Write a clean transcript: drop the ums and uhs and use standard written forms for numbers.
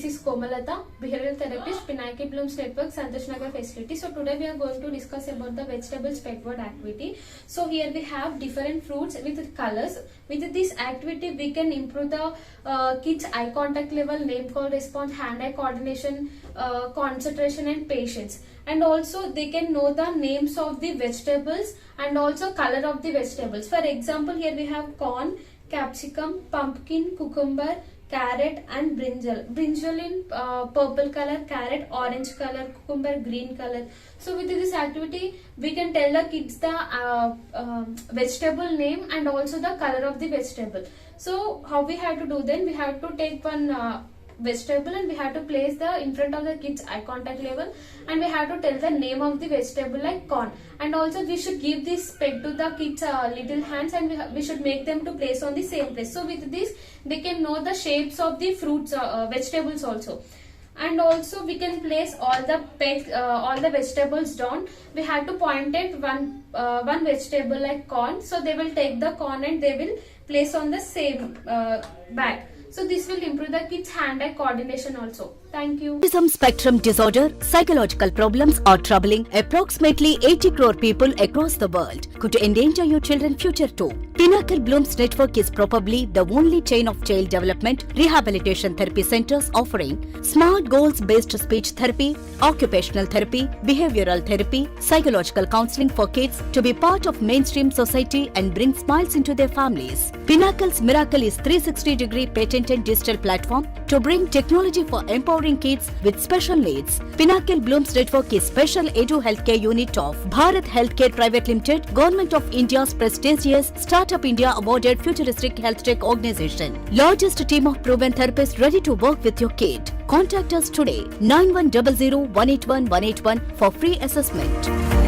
this is Komalata, behavioral therapist, Pinnacle Blooms Network, Santosh Nagar facility. So today we are going to discuss about the vegetables pegboard activity. So here we have different fruits with colors. With this activity, we can improve the kids' eye contact level, name call response, hand-eye coordination, concentration and patience. And also they can know the names of the vegetables and also color of the vegetables. For example, here we have corn, capsicum, pumpkin, cucumber, carrot and brinjal. Brinjal in purple color, carrot orange color, cucumber green color. So with this activity, we can tell the kids the vegetable name and also the color of the vegetable. So how we have to do then? We have to take one vegetable and we have to place the in front of the kids eye contact level, and we have to tell the name of the vegetable like corn, and also we should give this peg to the kids little hands, and we should make them to place on the same place. So with this they can know the shapes of the fruits vegetables also. And also we can place all the vegetables down. We have to point at one vegetable like corn, so they will take the corn and they will place on the same bag. So this will improve the kids' hand-eye coordination also. Thank you. Autism spectrum disorder, psychological problems are troubling approximately 80 crore people across the world. Could endanger your children's future too. Pinnacle Blooms Network is probably the only chain of child development rehabilitation therapy centers offering smart goals-based speech therapy, occupational therapy, behavioral therapy, psychological counseling for kids to be part of mainstream society and bring smiles into their families. Pinnacle's Mirracle is 360-degree patented digital platform to bring technology for empowering kids with special needs. Pinnacle Blooms Network is special edu healthcare unit of Bharat Healthcare Private Limited, Government of India's prestigious Startup India awarded futuristic health tech organization. Largest team of proven therapists ready to work with your kid. Contact us today 9100 181 181 for free assessment.